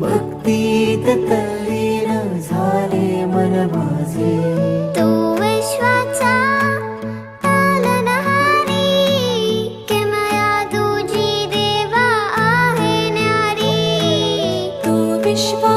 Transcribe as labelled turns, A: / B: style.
A: भक्तीत तल्लीन झाले मन माझे.
B: तू विश्वाचा पालनहारी, किमया तुझी देवा आहे न्यारी.
C: तू विश्व